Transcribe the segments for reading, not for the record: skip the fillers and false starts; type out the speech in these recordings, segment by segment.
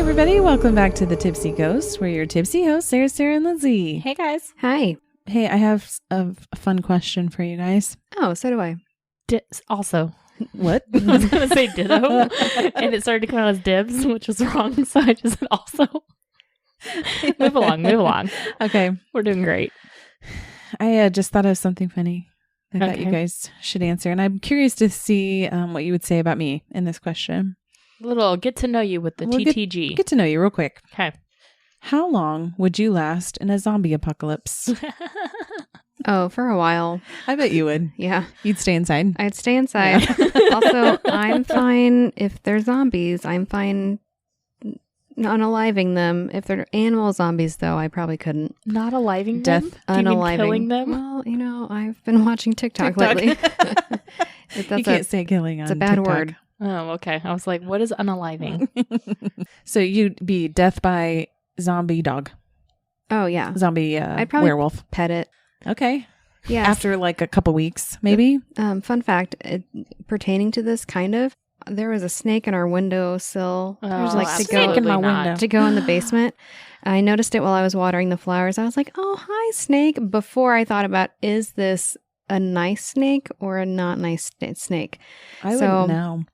everybody. Welcome back to the Tipsy Ghost. We're your tipsy hosts, Sarah, and Lindsay. Hey, guys. Hi. Hey, I have a fun question for you guys. Oh, so do I. Also, What? I was going to say ditto, and it started to come out as dibs, which was wrong, so I just said also. Move along. Okay. We're doing great. I just thought of something funny. I thought you Okay. guys should answer. And I'm curious to see what you would say about me in this question. A little get to know you with the We'll TTG. Get to know you real quick. Okay. How long would you last in a zombie apocalypse? Oh, for a while. I bet you would. Yeah. You'd stay inside. I'd stay inside. Also, I'm fine if they're zombies. I'm fine unaliving them. If they're animal zombies, though, I probably couldn't. Not aliving Death. them? Do you mean Unaliving. killing them? Well, I've been watching TikTok lately. You can't say killing on It's a bad TikTok. word. Oh, okay. I was like, what is unaliving? So you'd be death by zombie dog. Oh, yeah. Zombie I'd probably werewolf. pet it. Okay. Yeah. After like a couple weeks, maybe? Fun fact, pertaining to this, kind of, there was a snake in our windowsill. There's like to go snake in my absolutely not. window. to go in the basement. I noticed it while I was watering the flowers. I was like, oh, hi, snake. Before I thought about, is this a nice snake or a not nice snake? I So- wouldn't know.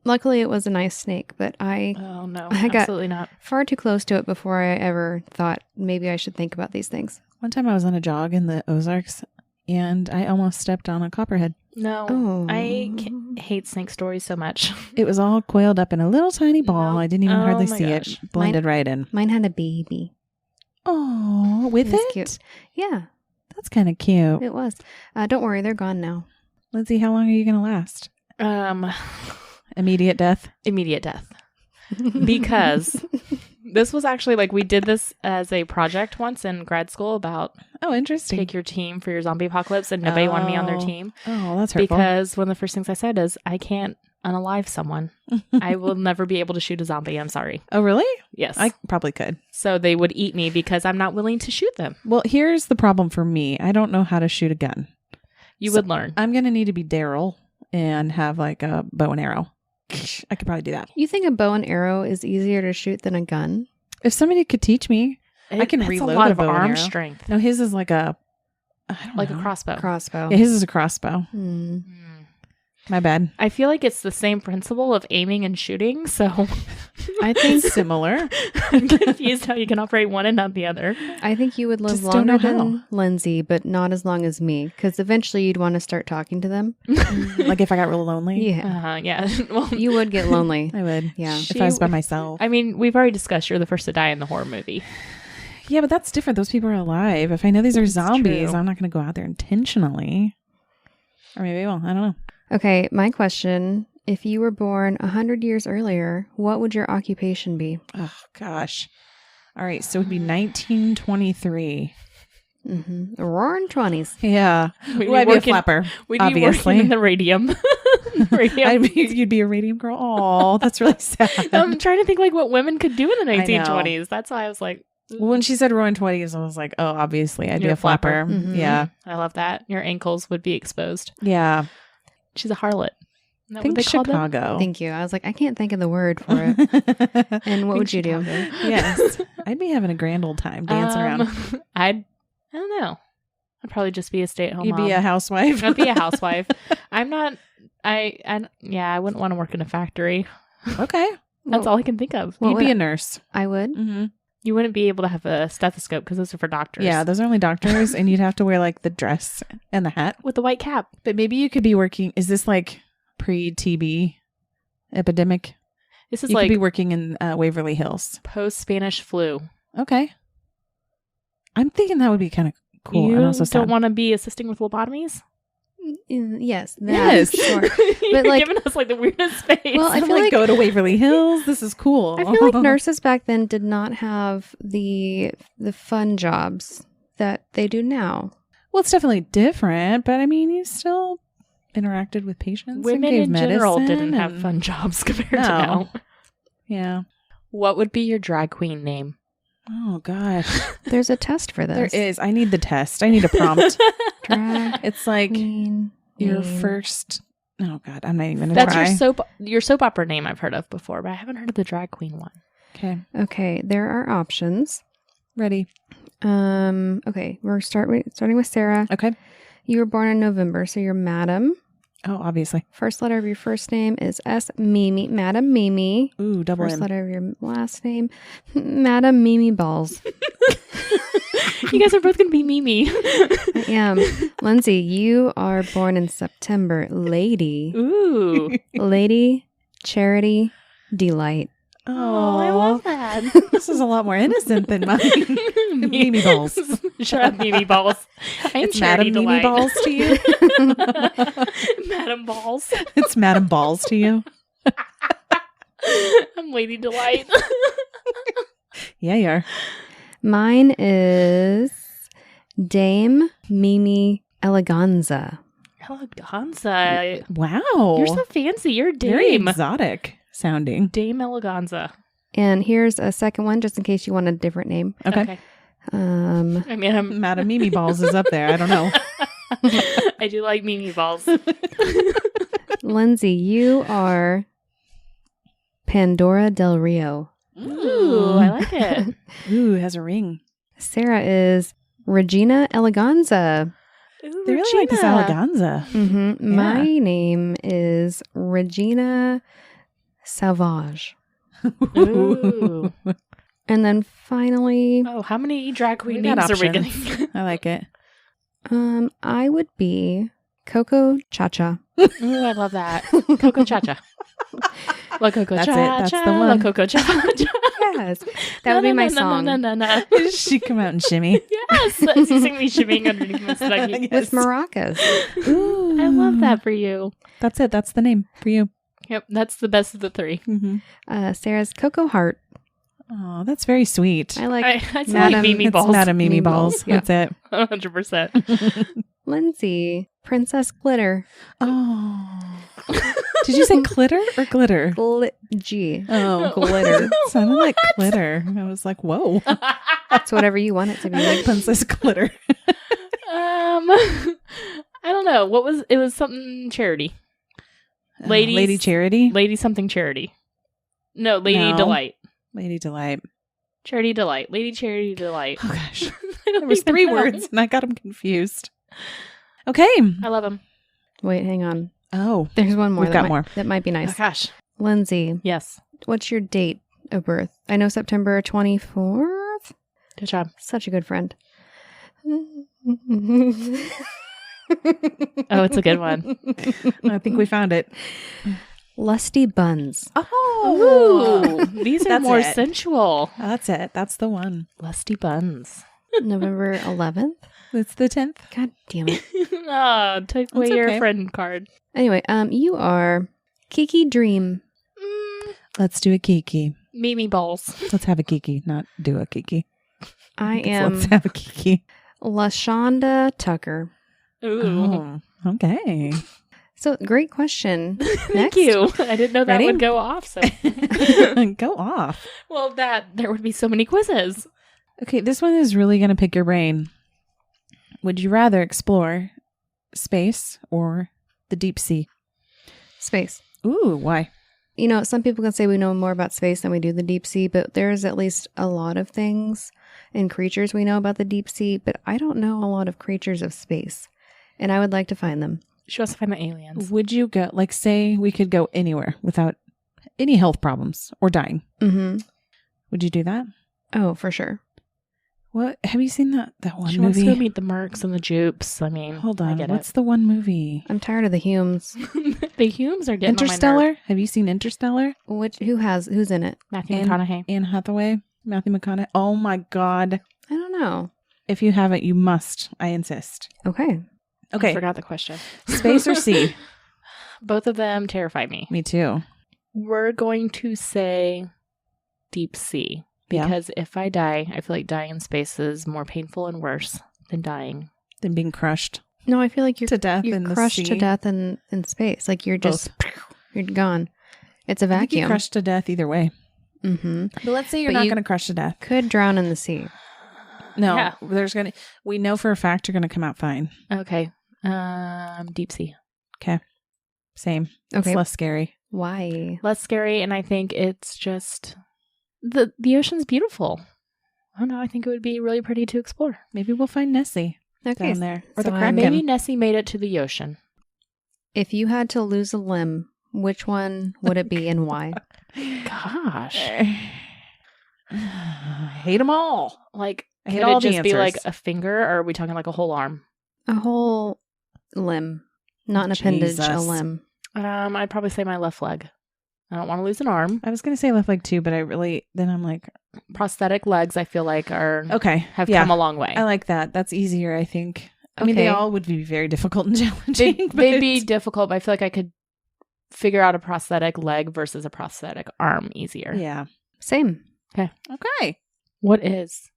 Luckily, it was a nice snake, but I Oh, no. I got- Absolutely not. far too close to it before I ever thought maybe I should think about these things. One time I was on a jog in the Ozarks and I almost stepped on a copperhead. No. Oh. I hate snake stories so much. It was all coiled up in a little tiny ball. No. I didn't even Oh hardly my see gosh. it. Blended right in. Mine had a baby. Oh, with It was it? cute. Yeah, That's kind of cute. it was. Don't worry, they're gone now. Lindsay, how long are you going to last? Immediate death? Immediate death. Because this was actually like we did this as a project once in grad school about Oh, interesting. take your team for your zombie apocalypse, and nobody wanted me on their Oh. team Oh, that's hurtful. because one of the first things I said is I can't unalive someone. I will never be able to shoot a zombie. I'm sorry. Oh, really? Yes. I probably could. So they would eat me because I'm not willing to shoot them. Well, here's the problem for me. I don't know how to shoot a gun. You So- would learn. I'm going to need to be Daryl and have like a bow and arrow. I could probably do that. You think a bow and arrow is easier to shoot than a gun? If somebody could teach me. I can That's reload a lot a of bow and arm arrow. strength, No, his is like a, I don't like know. a crossbow. Crossbow. Yeah, his is a crossbow. Hmm. My bad. I feel like it's the same principle of aiming and shooting, so I think similar. I'm confused how you can operate one and not the other. I think you would live Just don't know longer how. than Lindsay, but not as long as me, because eventually you'd want to start talking to them. Like if I got real lonely, Yeah. Yeah. Well, You would get lonely. I would. Yeah. If I was by myself. I mean, we've already discussed you're the first to die in the horror movie. Yeah, but that's different. Those people are alive. If I know these are It's zombies, true. I'm not going to go out there intentionally. Or maybe I will. I don't know. Okay, my question. If you were born 100 years earlier, what would your occupation be? Oh, gosh. All right. So it would be 1923. Roaring 20s. Yeah. We'd Ooh, I'd be a working- flapper. We'd obviously. be working in the radium. You'd be a radium girl. Oh, that's really sad. I'm trying to think like what women could do in the I know. 1920s. That's why I was like, When she said roaring 20s, I was like, oh, obviously, I'd be You're a a flapper. flapper. Mhm. Yeah. I love that. Your ankles would be exposed. Yeah. She's a harlot. Isn't that Think what they call them? Chicago. Thank you. I was like, I can't think of the word for it. And what would you do? Yes. I'd be having a grand old time dancing around. I don't know. I'd probably just be a stay-at-home You'd mom. be a housewife. I'd be a housewife. I'm not. I wouldn't want to work in a factory. Okay. That's Well, all I can think of. What You'd would be I- a nurse. I would. Mm-hmm. You wouldn't be able to have a stethoscope because those are for doctors. Yeah, those are only doctors, and you'd have to wear like the dress and the hat. with the white cap. But maybe you could be working. Is this like pre-TB epidemic? This is You like could be working in Waverly Hills. post-Spanish flu. Okay. I'm thinking that would be kind of cool. You and also don't sad. want to be assisting with lobotomies? Yes. that, Yes. Sure. You're like- giving us like the weirdest face. Well, I I'm feel like, like- go to Waverly Hills. This is cool. I feel like nurses back then did not have the fun jobs that they do now. Well, it's definitely different, but I mean, you still interacted with patients. women and gave in general medicine didn't have and- fun jobs compared to No. now. Yeah. What would be your drag queen name? Oh gosh, There's a test for this. there is. I need the test. I need a prompt. Drag It's like queen your name. first. Oh God, I'm not even gonna That's try. your soap opera name I've heard of before, but I haven't heard of the drag queen one. Okay. Okay, there are options. Ready. Okay, we're starting with Sarah. Okay. You were born in November, so you're Madam. Oh, obviously. First letter of your first name is S. Mimi. Madam Mimi. Ooh, double First M. letter of your last name, Madam Mimi Balls. You guys are both going to be Mimi. I am. Lindsay, you are born in September. Lady. Ooh. Lady, Charity, Delight. Oh, I love that. This is a lot more innocent than mine. Mimi balls. Shut up, Mimi Balls. I am It's Charity Madam Mimi Delight. balls to you. Madam Balls. It's Madam balls to you. I'm Lady Delight. Yeah, you are. Mine is Dame Mimi Eleganza. Eleganza. Wow. You're so fancy. You're a very dame. exotic sounding. Dame Eleganza. And here's a second one, just in case you want a different name. Okay. I mean, I'm Madam Mimi balls is up there. I don't know. I do like Mimi Balls. Lindsay, you are Pandora Del Rio. Ooh, I like it. Ooh, it has a ring. Sarah is Regina Eleganza. Ooh, They really like this eleganza. Mm-hmm. Yeah. My name is Regina Sauvage. Ooh. And then finally, Oh, how many drag queen We got names are we options. getting? I like it. I would be Coco Cha-Cha. Ooh, I love that. Coco Cha-Cha. La Coco That's it. Cha-Cha. That's the La one. Coco Cha-Cha. Yes, that would be my song. No. She come out and shimmy. Yes. As you sing me shimmying underneath my snuggie. With maracas. Ooh. I love that for you. That's it. That's the name for you. Yep, that's the best of the three. Mm-hmm. Sarah's Coco Heart. Oh, that's very sweet. I like I still Madam- like Mimi It's Balls. Madam Mimi Mimi balls. balls, yeah. That's it. 100%. Lindsay, Princess Glitter. Oh. Did you say clitter or glitter? G. Oh, Glitter. It sounded like glitter. I was like, whoa. It's whatever you want it to be. I like Princess Glitter. I don't know. It was something charity. Ladies- Lady Charity. Lady something charity. No, Lady No. Delight. Lady Delight. Charity Delight. Lady Charity Delight. Oh, gosh. I don't There was even 3 know. words and I got them confused. Okay. I love him. Wait, hang on. Oh. There's one more. We've that got might, more. That might be Oh, nice. gosh. Lindsay, Yes. what's your date of birth? I know September 24th. Good job. Such a good friend. Oh, it's a good one. I think we found it. Lusty Buns. Oh. Ooh, these are That's more it. sensual. That's it. That's the one. Lusty buns. November 11th. It's the 10th. God damn it. Ah, take away That's your okay. friend card. Anyway, you are Kiki Dream. Let's do a Kiki. Mimi balls. Let's have a Kiki, not do a Kiki. I am Let's have a Kiki. LaShonda Tucker. Ooh. Oh, okay. So, great question. Thank Next. you. I didn't know that Ready? would go off. So, Go off. well, there would be so many quizzes. Okay, this one is really going to pick your brain. Would you rather explore space or the deep sea? Space. Ooh, why? You know, some people can say we know more about space than we do the deep sea, but there's at least a lot of things and creatures we know about the deep sea, but I don't know a lot of creatures of space, and I would like to find them. She wants to find the aliens. Would you go, like, say we could go anywhere without any health problems or dying? Mm-hmm. Would you do that? Oh, for sure. What? Have you seen that one She wants to movie? go meet the Mercs and the Jupes. I mean, Hold I on. get What's the one movie? I'm tired of the Humes. it. The Humes are getting Interstellar? on my nerve. Have you seen Interstellar? Who's in it? Matthew And- McConaughey. Anne Hathaway? Matthew McConaughey? Oh my God. I don't know. If you haven't, you must. I insist. Okay. I Okay. forgot the question. Space or sea? Both of them terrify me. Me too. We're going to say deep sea. Yeah. Because if I die, I feel like dying in space is more painful and worse than dying. Than being crushed No, I feel like you're to death in the crushed sea. to death in space. Like you're just, you're gone. It's a I think you vacuum. crushed to death either way. Mm-hmm. But let's say you're But not you- going to crush to death. Could drown in the sea. No, Yeah. we know for a fact you're going to come out fine. Okay. Deep sea. Okay. Same. Okay. It's less scary. Why? Less scary, and I think it's just The ocean's beautiful. I don't know. I think it would be really pretty to explore. Maybe we'll find Nessie Okay. down there. Or so the I'm- Kraken. Maybe Nessie made it to the ocean. If you had to lose a limb, which one would it be and why? Gosh. I hate them all. Like, I hate could all it the just be like answers. a finger, or are we talking like a whole arm? A whole limb. Not an appendage, a Jesus. limb. I'd probably say my left leg. I don't want to lose an arm. I was going to say left leg too, but then I'm like, Prosthetic legs, I feel like okay. have yeah. come a long way. I like that. That's easier, I think. I mean, they Okay. all would be very difficult and challenging. They'd be difficult, but I feel like I could figure out a prosthetic leg versus a prosthetic arm easier. Yeah. Same. Okay. What is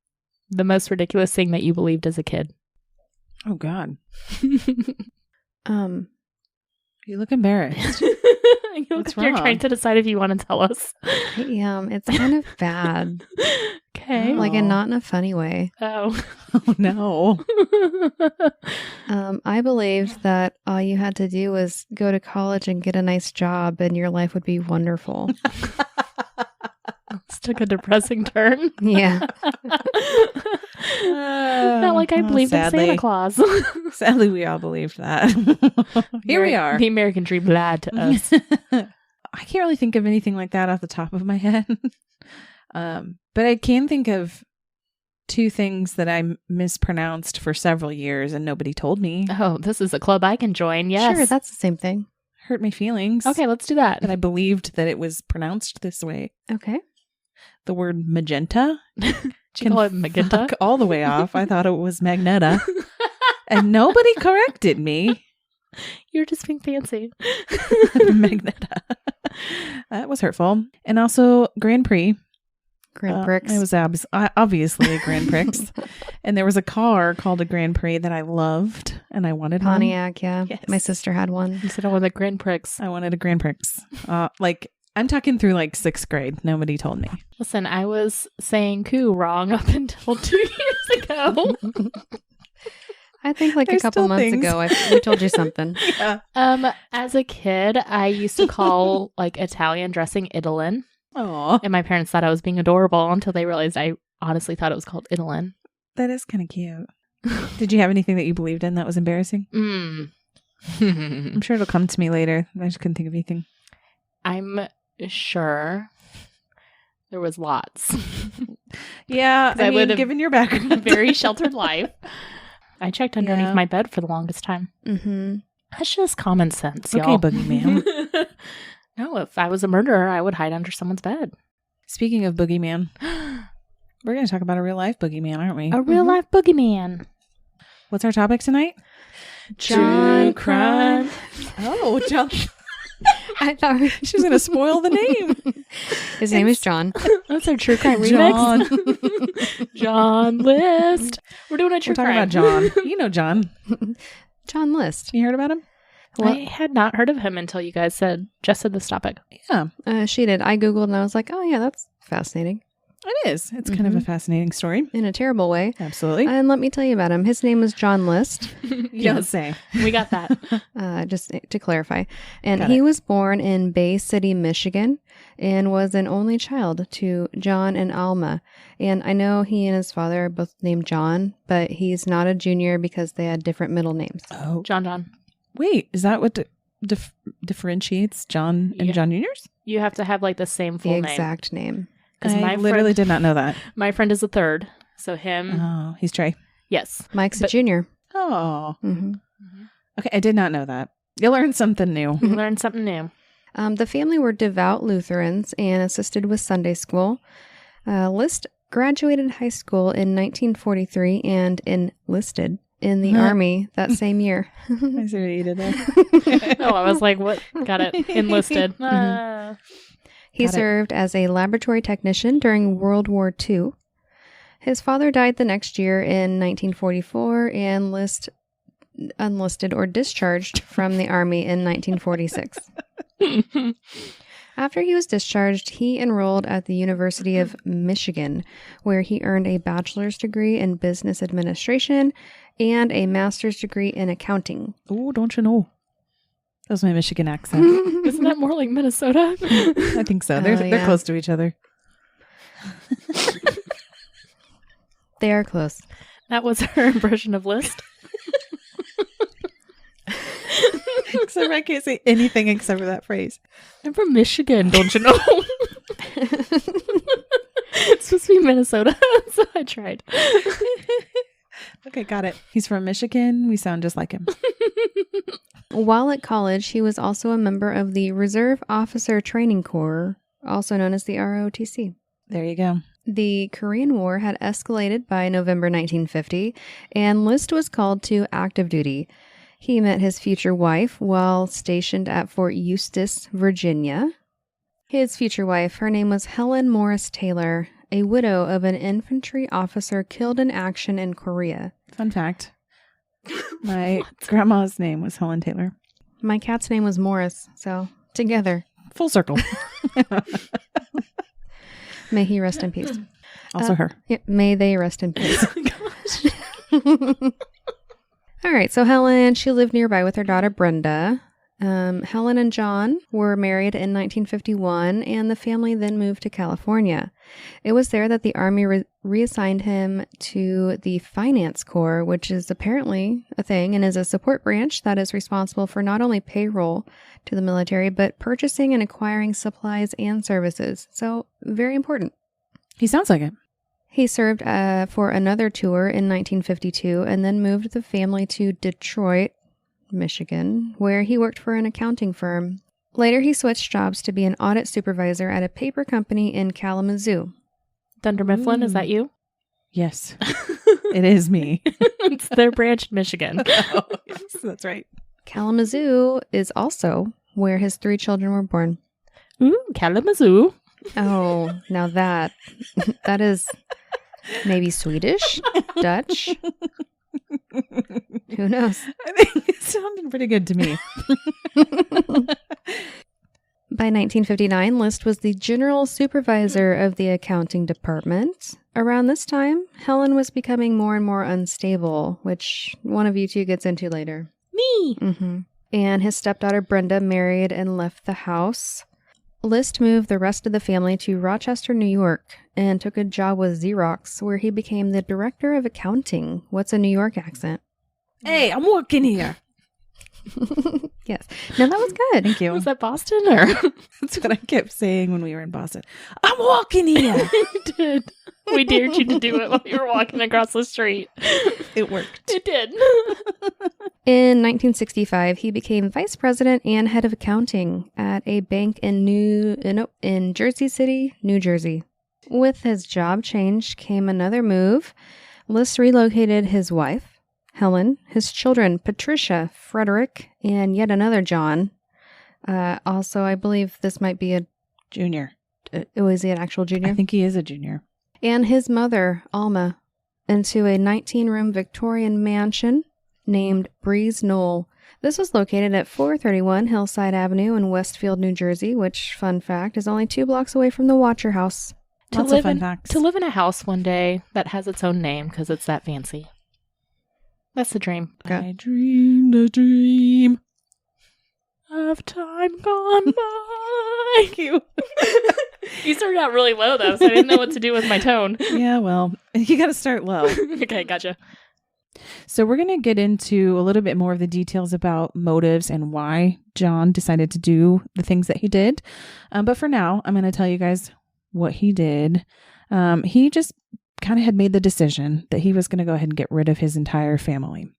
the most ridiculous thing that you believed as a kid? Oh, God. Um, You look embarrassed. You look What's like you're wrong? trying to decide if you want to tell us. it's kind of bad. Okay. Like, and not in a funny way. Oh. Oh, no. I believed that all you had to do was go to college and get a nice job and your life would be wonderful. This took a depressing turn. Yeah. Not like I believed in Santa Claus. Sadly, we all believed that. Here we are. The American dream lied to us. I can't really think of anything like that off the top of my head. But I can think of two things that I mispronounced for several years and nobody told me. Oh, this is a club I can join. Yes. Sure, that's the same thing. Hurt my feelings. Okay, let's do that. That I believed that it was pronounced this way. Okay. The word magenta Do you call it magenta? fuck all the way off. I thought it was magneta. And nobody corrected me. You're just being fancy. Magneta. That was hurtful. And also Grand Prix. Grand Prix. It was obviously a Grand Prix. And there was a car called a Grand Prix that I loved and I wanted one. Pontiac, yeah. Yes. My sister had one. You said I want the Grand Prix. I wanted a Grand Prix. I'm talking through like 6th grade. Nobody told me. Listen, I was saying "coo" wrong up until 2 years ago. I think like There's a couple still months things. ago, we told you something. Yeah. As a kid, I used to call like Italian dressing Idolin, Aw. and my parents thought I was being adorable until they realized I honestly thought it was called Idolin. That is kind of cute. Did you have anything that you believed in that was embarrassing? I'm sure it'll come to me later. I just couldn't think of anything. I'm sure there was lots. Yeah, 'Cause I would have given your background. A very sheltered life. I checked underneath Yeah. my bed for the longest time. Mm-hmm. That's just common sense, Okay, y'all. boogeyman. No, if I was a murderer, I would hide under someone's bed. Speaking of boogeyman, we're going to talk about a real life boogeyman, aren't we? A real life boogeyman. What's our topic tonight? True crime. Oh, John. I thought She's going to spoil the name. his name is John. That's our true crime John. remix. John List. We're doing a true We're talking crime. about John. You know John. John List. You heard about him? Well, I had not heard of him until you guys said this topic. Yeah, she did. I Googled and I was like, oh, yeah, that's fascinating. it is. It's kind of a fascinating story. In a terrible way. Absolutely. And let me tell you about him. His name was John List, You don't say. We got that. just to clarify. And Got he it. was born in Bay City, Michigan, and was an only child to John and Alma. And I know he and his father are both named John, but he's not a junior because they had different middle names. Oh, John. wait. Is that what differentiates John and Yeah. John Juniors? You have to have like the same The full name. exact name. Because I my literally friend, did not know that. my friend is a third. So him, Oh, he's Trey. yes. Mike's a But- junior. Oh, hmm okay. I did not know that. You learned something new. We learned something new. The family were devout Lutherans and assisted with Sunday school. List graduated high school in 1943 and enlisted in the Army that same year. I see what you did there. Oh, I was like, what? Got it. Enlisted. He Got it. served as a laboratory technician during World War II. His father died the next year in 1944 and unlisted or discharged from the Army in 1946. After he was discharged, he enrolled at the University of Michigan, where he earned a bachelor's degree in business administration and a master's degree in accounting. Oh, don't you know? That was my Michigan accent. Isn't that more like Minnesota? I think so. They're Oh, yeah. close to each other. They are close. That was her impression of List. Except I can't say anything except for that phrase. I'm from Michigan, don't you know? It's supposed to be Minnesota, so I tried. Okay, got it. He's from Michigan. We sound just like him. While at college, he was also a member of the Reserve Officer Training Corps, also known as the ROTC. There you go. The Korean War had escalated by November 1950, and List was called to active duty. He met his future wife while stationed at Fort Eustis, Virginia. His future wife, her name was Helen Morris Taylor, a widow of an infantry officer killed in action in Korea. Fun fact. My grandma's name was Helen Taylor. My cat's name was Morris, so together. Full circle. May he rest in peace. Also her. Yeah, may they rest in peace. All right, so Helen, she lived nearby with her daughter Brenda. Helen and John were married in 1951, and the family then moved to California. It was there that the Army reassigned him to the Finance Corps, which is apparently a thing and is a support branch that is responsible for not only payroll to the military, but purchasing and acquiring supplies and services. So, very important. He sounds like it. He served for another tour in 1952 and then moved the family to Detroit, Michigan, where he worked for an accounting firm. Later, he switched jobs to be an audit supervisor at a paper company in Kalamazoo. Dunder Mifflin, is that you? Yes. It is me. It's their branch in Michigan. Oh, yes, that's right. Kalamazoo is also where his 3 children were born. Ooh, Kalamazoo. Oh, now that is maybe Swedish, Dutch. Who knows? I think it sounded pretty good to me. By 1959, List was the general supervisor of the accounting department. Around this time, Helen was becoming more and more unstable, which one of you two gets into later. Me. Mm-hmm. And his stepdaughter Brenda married and left the house. List moved the rest of the family to Rochester, New York, and took a job with Xerox, where he became the director of accounting. What's a New York accent? Hey, I'm working here. Yes. No, that was good. Thank you. Was that Boston or? That's what I kept saying when we were in Boston. I'm walking here. You did. We dared you to do it while you were walking across the street. It worked. It did. In 1965, he became vice president and head of accounting at a bank in Jersey City, New Jersey. With his job change came another move. List relocated his wife, Helen, his children, Patricia, Frederick, and yet another John. Also, I believe this might be a Junior. Was he an actual junior? I think he is a junior. And his mother, Alma, into a 19-room Victorian mansion named Breeze Knoll. This was located at 431 Hillside Avenue in Westfield, New Jersey, which, fun fact, is only 2 blocks away from the Watcher House. Lots of fun facts. To live in a house one day that has its own name because it's that fancy. That's the dream. I dreamed a dream. Of time gone by. Thank you. You started out really low, though, so I didn't know what to do with my tone. Yeah, well, you got to start low. Okay, gotcha. So we're going to get into a little bit more of the details about motives and why John decided to do the things that he did. But for now, I'm going to tell you guys what he did. He just kind of had made the decision that he was going to go ahead and get rid of his entire family.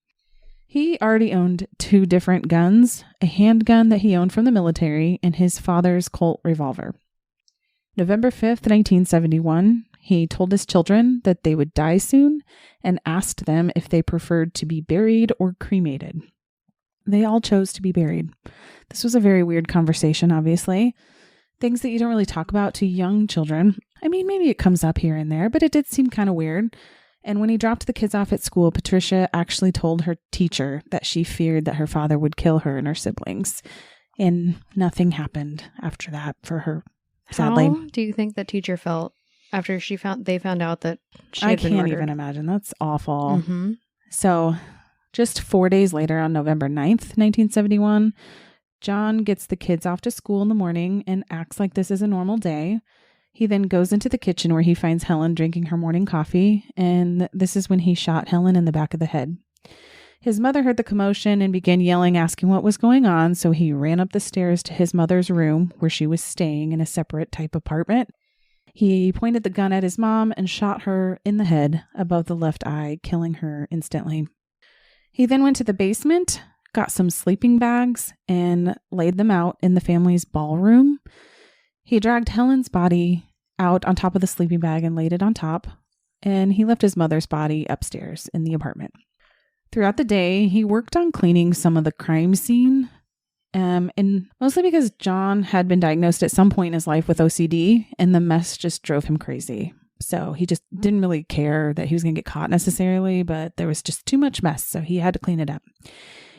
He already owned 2 different guns, a handgun that he owned from the military, and his father's Colt revolver. November 5th, 1971, he told his children that they would die soon and asked them if they preferred to be buried or cremated. They all chose to be buried. This was a very weird conversation, obviously. Things that you don't really talk about to young children. I mean, maybe it comes up here and there, but it did seem kind of weird. And when he dropped the kids off at school, Patricia actually told her teacher that she feared that her father would kill her and her siblings. And nothing happened after that for her, sadly. How do you think the teacher felt after they found out that she had been I can't murdered? even imagine. That's awful. Mm-hmm. So just 4 days later on November 9th, 1971, John gets the kids off to school in the morning and acts like this is a normal day. He then goes into the kitchen where he finds Helen drinking her morning coffee, and this is when he shot Helen in the back of the head. His mother heard the commotion and began yelling, asking what was going on, so he ran up the stairs to his mother's room where she was staying in a separate type apartment. He pointed the gun at his mom and shot her in the head above the left eye, killing her instantly. He then went to the basement, got some sleeping bags, and laid them out in the family's ballroom. He dragged Helen's body out on top of the sleeping bag and laid it on top, and he left his mother's body upstairs in the apartment. Throughout the day, he worked on cleaning some of the crime scene, and mostly because John had been diagnosed at some point in his life with OCD, and the mess just drove him crazy. So he just didn't really care that he was going to get caught necessarily, but there was just too much mess, so he had to clean it up.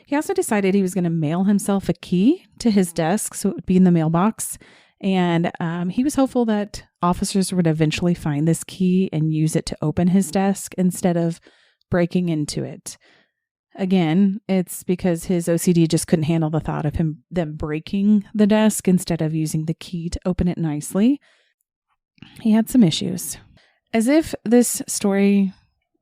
He also decided he was going to mail himself a key to his desk, so it would be in the mailbox. And he was hopeful that officers would eventually find this key and use it to open his desk instead of breaking into it. Again, it's because his OCD just couldn't handle the thought of them breaking the desk instead of using the key to open it nicely. He had some issues. As if this story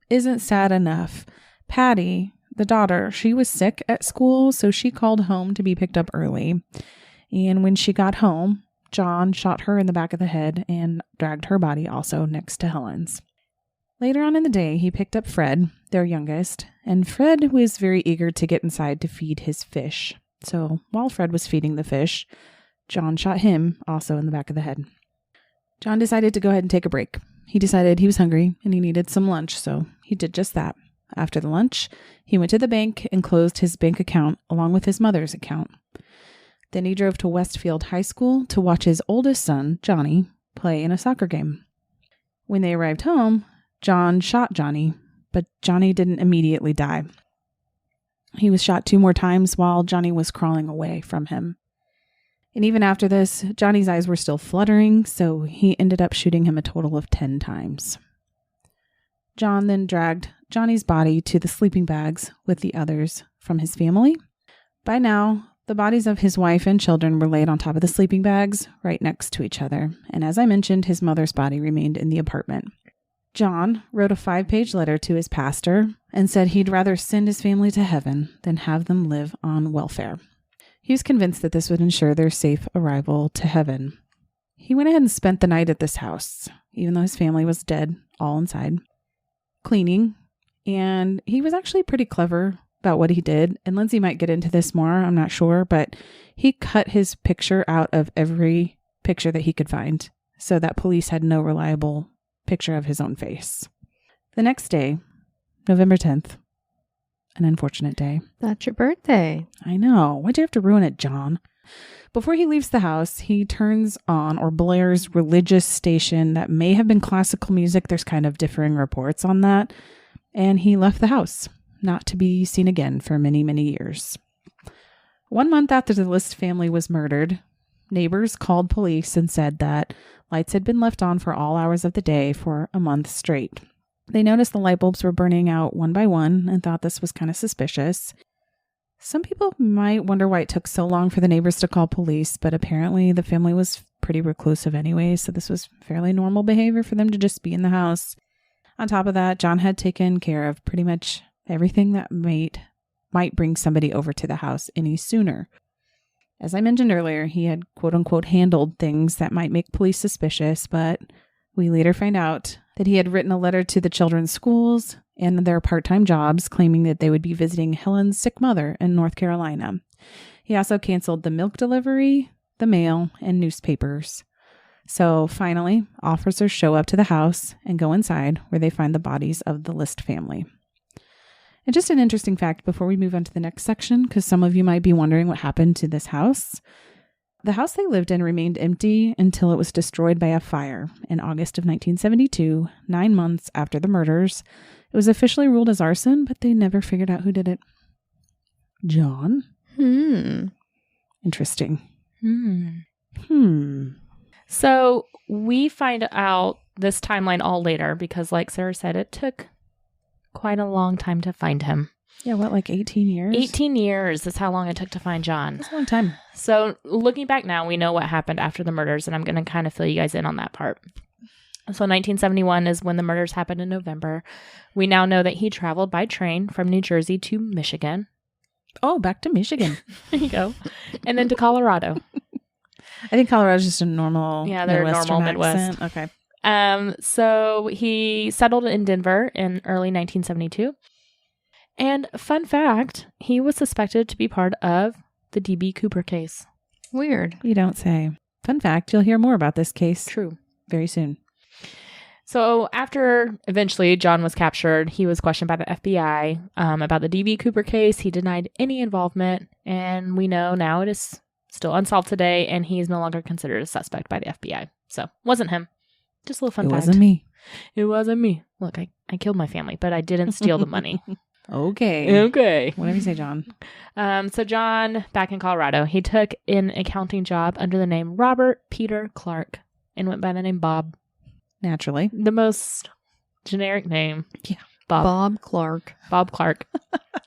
isn't sad enough, Patty, the daughter, she was sick at school, so she called home to be picked up early. And when she got home, John shot her in the back of the head and dragged her body also next to Helen's. Later on in the day, he picked up Fred, their youngest, and Fred was very eager to get inside to feed his fish. So while Fred was feeding the fish, John shot him also in the back of the head. John decided to go ahead and take a break. He decided he was hungry and he needed some lunch, so he did just that. After the lunch, he went to the bank and closed his bank account along with his mother's account. Then he drove to Westfield High School to watch his oldest son, Johnny, play in a soccer game. When they arrived home, John shot Johnny, but Johnny didn't immediately die. He was shot 2 more times while Johnny was crawling away from him. And even after this, Johnny's eyes were still fluttering, so he ended up shooting him a total of 10 times. John then dragged Johnny's body to the sleeping bags with the others from his family. By now, the bodies of his wife and children were laid on top of the sleeping bags right next to each other, and as I mentioned, his mother's body remained in the apartment. John wrote a 5-page letter to his pastor and said he'd rather send his family to heaven than have them live on welfare. He was convinced that this would ensure their safe arrival to heaven. He went ahead and spent the night at this house, even though his family was dead, all inside, cleaning, and he was actually pretty clever about what he did. And Lindsay might get into this more, I'm not sure, but he cut his picture out of every picture that he could find so that police had no reliable picture of his own face. The next day, November 10th, an unfortunate day. That's your birthday. I know. Why'd you have to ruin it, John? Before he leaves the house, he turns on or blares religious station that may have been classical music. There's kind of differing reports on that. And he left the house, not to be seen again for many, many years. 1 month after the List family was murdered, neighbors called police and said that lights had been left on for all hours of the day for a month straight. They noticed the light bulbs were burning out one by one and thought this was kind of suspicious. Some people might wonder why it took so long for the neighbors to call police, but apparently the family was pretty reclusive anyway, so this was fairly normal behavior for them to just be in the house. On top of that, John had taken care of pretty much everything that might bring somebody over to the house any sooner. As I mentioned earlier, he had quote-unquote handled things that might make police suspicious, but we later find out that he had written a letter to the children's schools and their part-time jobs claiming that they would be visiting Helen's sick mother in North Carolina. He also canceled the milk delivery, the mail, and newspapers. So finally, officers show up to the house and go inside where they find the bodies of the List family. And just an interesting fact before we move on to the next section, because some of you might be wondering what happened to this house. The house they lived in remained empty until it was destroyed by a fire in August of 1972, 9 months after the murders. It was officially ruled as arson, but they never figured out who did it. John? Interesting. So we find out this timeline all later because, like Sarah said, it took quite a long time to find him. Yeah, what, like 18 years? 18 years is how long it took to find John. That's a long time. So looking back now, we know what happened after the murders, and I'm going to kind of fill you guys in on that part. So 1971 is when the murders happened in November. We now know that he traveled by train from New Jersey to Michigan. Oh, back to Michigan. There you go. And then to Colorado. I think Colorado's just a normal They're normal Midwest. Okay. So he settled in Denver in early 1972. And fun fact, he was suspected to be part of the D.B. Cooper case. Weird. You don't say. Fun fact, you'll hear more about this case True. very soon. So after eventually John was captured, he was questioned by the FBI about the D.B. Cooper case. He denied any involvement, and we know now it is still unsolved today, and he is no longer considered a suspect by the FBI. So wasn't him. Just a little fun It fact. wasn't me. It wasn't me. Look, I killed my family, but I didn't steal the money. Okay. Okay. Whatever you say, John. So John, back in Colorado, he took an accounting job under the name Robert Peter Clark and went by the name Bob. Naturally. The most generic name. Yeah. Bob Clark. Bob Clark.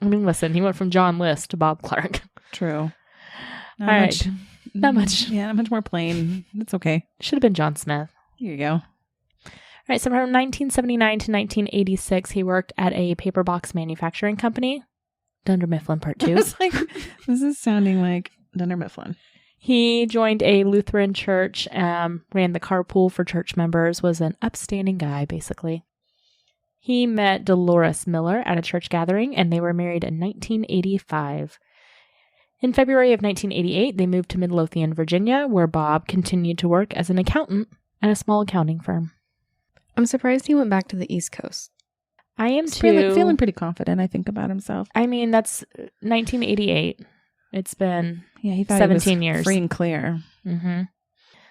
I mean, listen, he went from John List to Bob Clark. True. Not All much. right. Not much. Yeah, not much more plain. It's okay. Should have been John Smith. Here you go. All right, so from 1979 to 1986, he worked at a paper box manufacturing company, Dunder Mifflin Part 2. It's like, this is sounding like Dunder Mifflin. He joined a Lutheran church, ran the carpool for church members, was an upstanding guy, basically. He met Dolores Miller at a church gathering, and they were married in 1985. In February of 1988, they moved to Midlothian, Virginia, where Bob continued to work as an accountant at a small accounting firm. I'm surprised he went back to the East Coast. I am He's too. feeling pretty confident, I think, about himself. I mean, that's 1988. It's been Yeah, he thought 17 he was years. free and clear. Mm-hmm.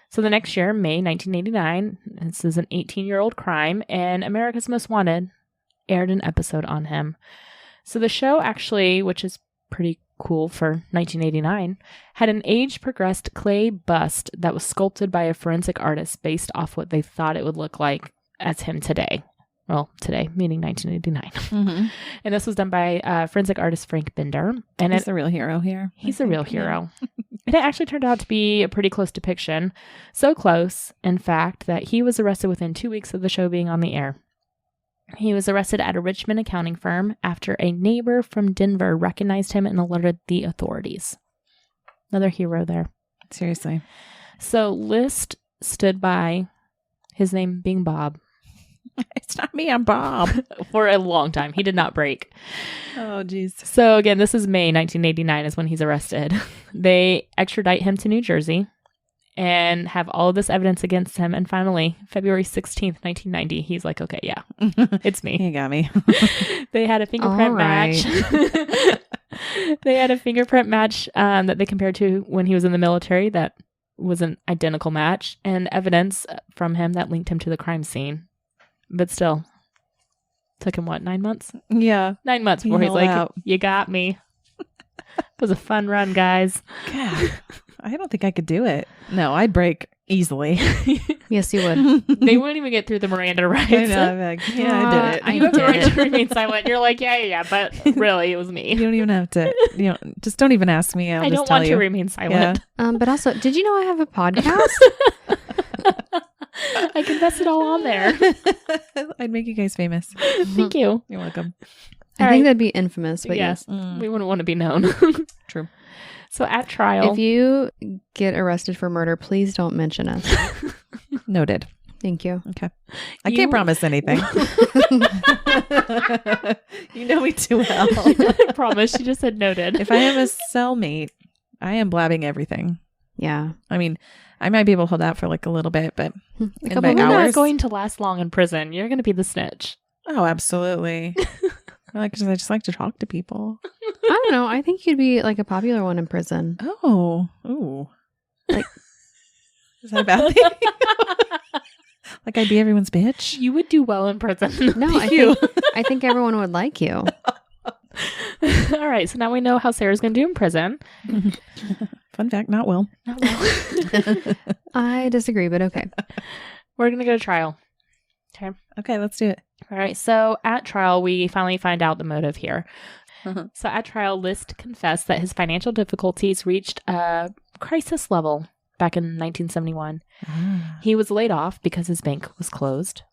So the next year, May 1989, this is an 18-year-old crime, and America's Most Wanted aired an episode on him. So the show actually, which is pretty cool for 1989, had an age-progressed clay bust that was sculpted by a forensic artist based off what they thought it would look like as him today. Well, today, meaning 1989. Mm-hmm. And this was done by forensic artist Frank Bender. And He's the real hero here. he's I a real think, yeah. hero. It actually turned out to be a pretty close depiction. So close, in fact, that he was arrested within 2 weeks of the show being on the air. He was arrested at a Richmond accounting firm after a neighbor from Denver recognized him and alerted the authorities. Another hero there. Seriously. So List stood by his name being Bob It's not me, I'm Bob. for a long time. He did not break. Oh, jeez. So again, this is May 1989 is when he's arrested. They extradite him to New Jersey and have all of this evidence against him. And finally, February 16th, 1990, he's like, okay, yeah, it's me. You got me. They had a fingerprint All right. match. They had a fingerprint match that they compared to when he was in the military that was an identical match, and evidence from him that linked him to the crime scene. But still, took him, what, 9 months? Yeah. 9 months He before he's held like, out. you got me. It was a fun run, guys. God, I don't think I could do it. No, I'd break easily. Yes, you would. They wouldn't even get through the Miranda rights. I know. I'm like, yeah, I did it. You have the right to remain silent. You're like, yeah, but really, it was You me. don't even have to. You know, just don't even ask me. I'll I just don't tell want you. to remain silent. But also, did you know I have a podcast? I confess it all on there. I'd make you guys famous. Thank you. You're welcome. I All think right. that'd be infamous, but yes. We wouldn't want to be known. True. So at trial, If you get arrested for murder, please don't mention us. Noted. Thank you. Okay. I You- can't promise anything. You know me too well. I promise, she just said noted. If I have a cellmate, I am blabbing everything. Yeah. I mean, I might be able to hold out for like a little bit, but A In couple my You're minutes. not hours? going to last long in prison. You're going to be the snitch. oh, absolutely. I just like to talk to people. I don't know. I think you'd be like a popular one in prison. Oh, ooh. Like- Is that a bad thing? Like I'd be everyone's bitch? You would do well in prison. No, You. I think everyone would like you. All right, so now we know how Sarah's going to do in prison. Fun fact, not well. Not well. I disagree, but okay. We're going to go to trial. Okay. Okay, let's do it. All right. So at trial, we finally find out the motive here. So at trial, List confessed that his financial difficulties reached a crisis level back in 1971. He was laid off because his bank was closed.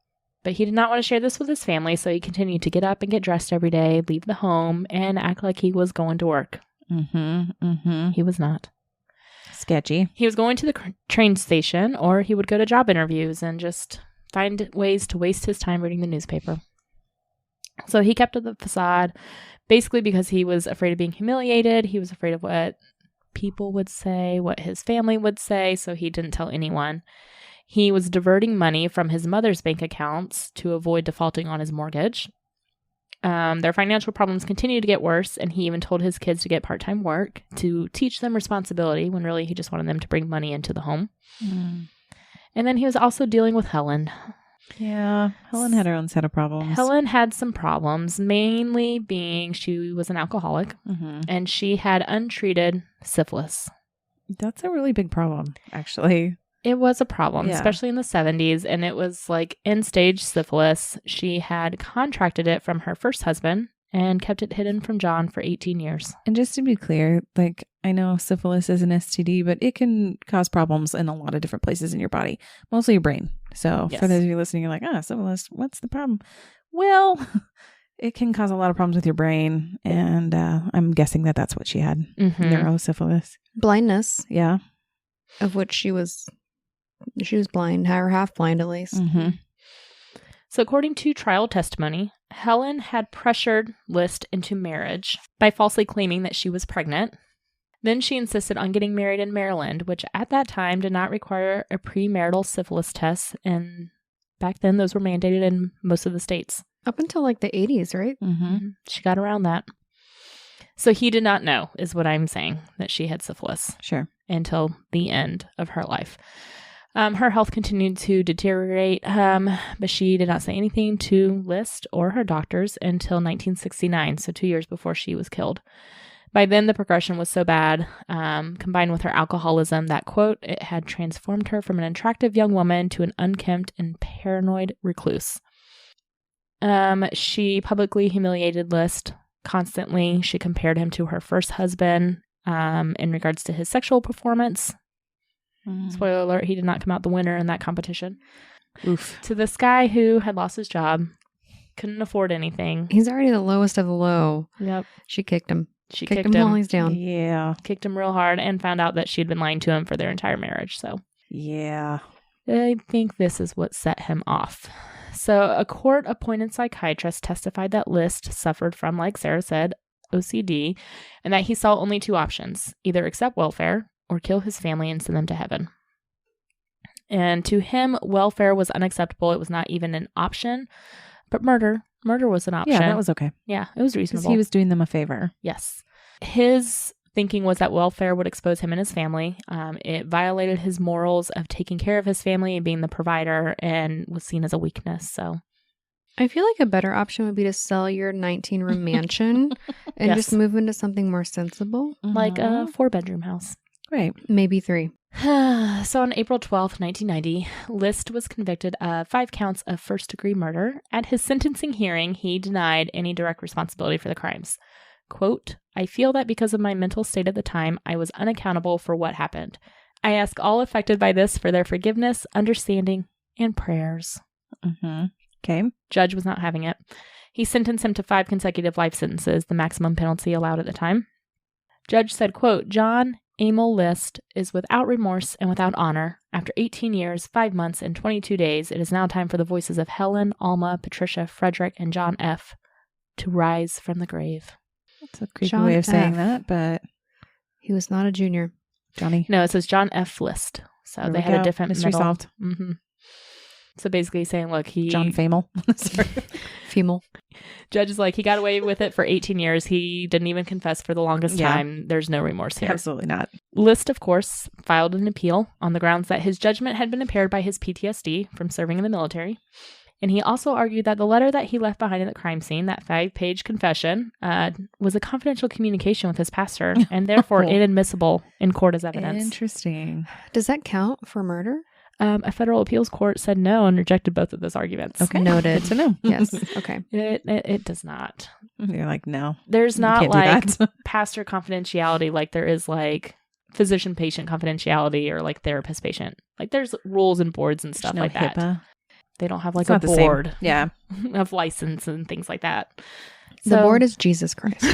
But he did not want to share this with his family, so he continued to get up and get dressed every day, leave the home, and act like he was going to work. He was not. Sketchy. He was going to the train station, or he would go to job interviews and just find ways to waste his time reading the newspaper. So he kept up the facade, basically because he was afraid of being humiliated. He was afraid of what people would say, what his family would say, so he didn't tell anyone. He was diverting money from his mother's bank accounts to avoid defaulting on his mortgage. Their financial problems continued to get worse, and he even told his kids to get part-time work to teach them responsibility when really he just wanted them to bring money into the home. And then he was also dealing with Helen. Yeah, Helen had her own set of problems. Helen had some problems, mainly being she was an alcoholic, and she had untreated syphilis. That's a really big problem, actually. It was a problem, Yeah. especially in the 70s, and it was like end-stage syphilis. She had contracted it from her first husband and kept it hidden from John for 18 years. And just to be clear, like, I know syphilis is an STD, but it can cause problems in a lot of different places in your body, mostly your brain. So Yes. for those of you listening, you're like, syphilis, what's the problem? Well, it can cause a lot of problems with your brain, and I'm guessing that that's what she had, neurosyphilis. Blindness, Yeah. of which she was blind, or half blind at least. So according to trial testimony, Helen had pressured List into marriage by falsely claiming that she was pregnant. Then she insisted on getting married in Maryland, which at that time did not require a premarital syphilis test. And back then, those were mandated in most of the states. Up until like the 80s, right? She got around that. So he did not know, is what I'm saying, that she had syphilis. Sure. Until the end of her life. Her health continued to deteriorate, but she did not say anything to List or her doctors until 1969, so 2 years before she was killed. By then, the progression was so bad, combined with her alcoholism, that, quote, it had transformed her from an attractive young woman to an unkempt and paranoid recluse. She publicly humiliated List constantly. She compared him to her first husband in regards to his sexual performance. Spoiler alert, he did not come out the winner in that competition. Oof. To this guy who had lost his job, couldn't afford anything. He's already the lowest of the low. Yep. She kicked him. She kicked kicked him him. while he's down. Yeah. Kicked him real hard and found out that she'd been lying to him for their entire marriage. So Yeah. I think this is what set him off. So a court-appointed psychiatrist testified that List suffered from, like Sarah said, OCD, and that he saw only two options, either accept welfare or kill his family and send them to heaven. And to him, welfare was unacceptable. It was not even an option, but murder was an option. Yeah, that was okay. Yeah, it was Because reasonable. he was doing them a favor. Yes. His thinking was that welfare would expose him and his family. It violated his morals of taking care of his family and being the provider, and was seen as a weakness. So I feel like a better option would be to sell your 19-room mansion and Yes. just move into something more sensible. like a 4-bedroom house. Right. Maybe 3. So on April 12th, 1990, List was convicted of 5 counts of first-degree murder. At his sentencing hearing, he denied any direct responsibility for the crimes. Quote, I feel that because of my mental state at the time, I was unaccountable for what happened. I ask all affected by this for their forgiveness, understanding, and prayers. Okay. Judge was not having it. He sentenced him to 5 consecutive life sentences, the maximum penalty allowed at the time. Judge said, quote, John Emil List is without remorse and without honor. After 18 years, 5 months, and 22 days, it is now time for the voices of Helen, Alma, Patricia, Frederick, and John F. to rise from the grave. That's a creepy John way of saying F. that, but He was not a junior. Johnny. No, it says John F. List. So There they we had a go. different Mystery middle. solved. So basically saying, look, John Famel. Sorry. Female. Judge is like, he got away with it for 18 years. He didn't even confess for the longest Yeah. time. There's no remorse here. Absolutely not. List, of course, filed an appeal on the grounds that his judgment had been impaired by his PTSD from serving in the military. And he also argued that the letter that he left behind at the crime scene, that 5-page confession, was a confidential communication with his pastor and therefore inadmissible in court as evidence. Interesting. Does that count for murder? a federal appeals court said no and rejected both of those arguments. Okay. Noted. Good to know. Yes. Okay. It does not. You're like, no. There's you not can't do like that. pastor confidentiality like there is like physician-patient confidentiality or like therapist-patient. Like there's rules and boards and stuff No like that. HIPAA. They don't have like It's a not the same. board Yeah. of license and things like that. The board is Jesus Christ.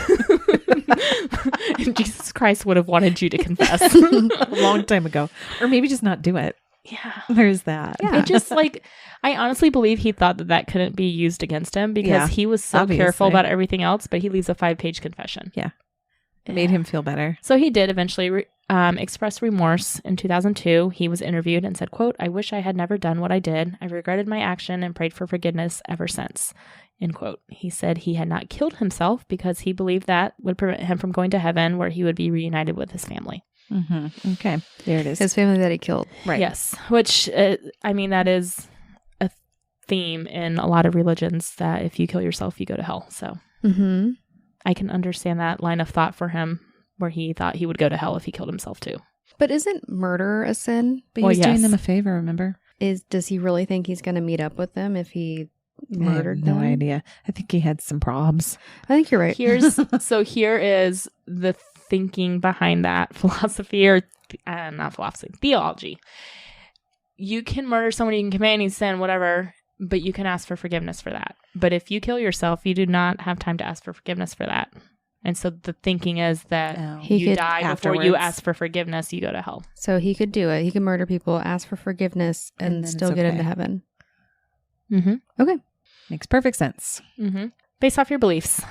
And Jesus Christ would have wanted you to confess. A long time ago. Or maybe just not do it. Yeah. There's that. Yeah. It just like, I honestly believe he thought that couldn't be used against him because Yeah, he was so obviously. careful about everything else, but he leaves a 5-page confession. Yeah. It made him feel better. So he did eventually express remorse in 2002. He was interviewed and said, quote, "I wish I had never done what I did. I've regretted my action and prayed for forgiveness ever since." End quote. He said he had not killed himself because he believed that would prevent him from going to heaven where he would be reunited with his family. Mm-hmm. Okay. There it is. His family that he killed. Right. Yes. Which, I mean, that is a theme in a lot of religions that if you kill yourself, you go to hell. So Mm-hmm. I can understand that line of thought for him where he thought he would go to hell if he killed himself too. But isn't murder a sin? But Well, he's doing yes. them a favor, remember? Does he really think he's going to meet up with them if he murdered I have no them? idea. I think he had some probs. I think you're right. Here is the thinking behind that philosophy or not philosophy, theology. You can murder someone, you can commit any sin, whatever, but you can ask for forgiveness for that. But if you kill yourself, you do not have time to ask for forgiveness for that. And so the thinking is that Oh. He you could die before afterwards. you ask for forgiveness, you go to hell. So he could do it. He could murder people, ask for forgiveness, And and then still it's get okay. into heaven. Mm-hmm. Makes perfect sense. Mm-hmm. Based off your beliefs.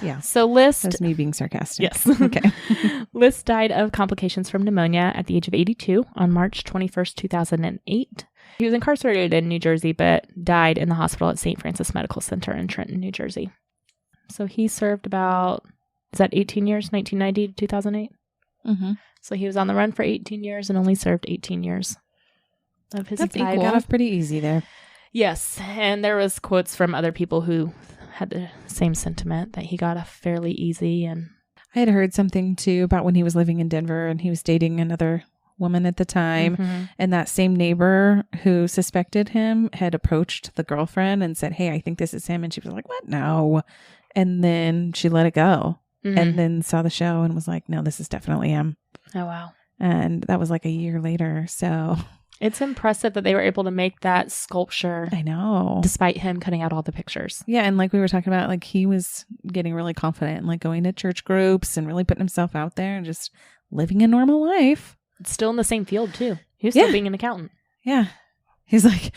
Yeah. So List, That's me being sarcastic. yes. Okay. List died of complications from pneumonia at the age of 82 on March 21st, 2008. He was incarcerated in New Jersey, but died in the hospital at St. Francis Medical Center in Trenton, New Jersey. So he served about, is that 18 years, 1990 to 2008? Mm-hmm. So he was on the run for 18 years and only served 18 years of his That's life. equal. Got off pretty easy there. Yes, and there was quotes from other people who had the same sentiment that he got off fairly easy. And I had heard something too about when he was living in Denver and he was dating another woman at the time. Mhm. And that same neighbor who suspected him had approached the girlfriend and said, "Hey, I think this is him." And she was like, "What? No." And then she let it go Mhm. and then saw the show and was like, "No, this is definitely him." Oh, wow. And that was like a year later. So It's impressive that they were able to make that sculpture I know. despite him cutting out all the pictures. Yeah. And like we were talking about, like he was getting really confident and like going to church groups and really putting himself out there and just living a normal life. It's still in the same field, too. He was still Yeah. being an accountant. Yeah. He's like,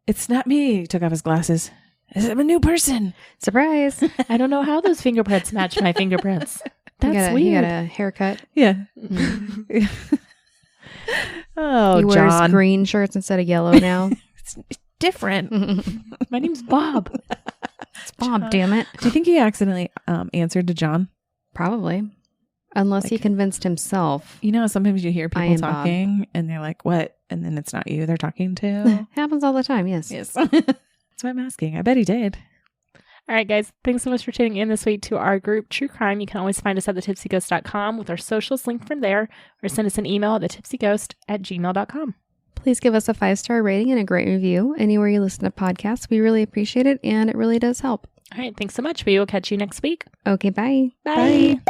"It's not me." He took off his glasses. "I'm a new person." Surprise. I don't know how those fingerprints match my fingerprints. That's He weird. got a haircut. Yeah. Mm. Oh, He wears John. green shirts instead of yellow now. It's different. My name's Bob. It's Bob, damn it. Do you think he accidentally answered to John? Probably. Unless he Like- convinced himself. You know, sometimes you hear I people am Bob. talking and they're like, "What?" And then it's not you they're talking to. Happens all the time, yes. Yes. That's what I'm asking. I bet he did. All right, guys. Thanks so much for tuning in this week to our group, True Crime. You can always find us at thetipsyghost.com with our socials linked from there, or send us an email at thetipsyghost@gmail.com. Please give us a 5-star rating and a great review anywhere you listen to podcasts. We really appreciate it, and it really does help. All right. Thanks so much. We will catch you next week. Okay, bye. Bye.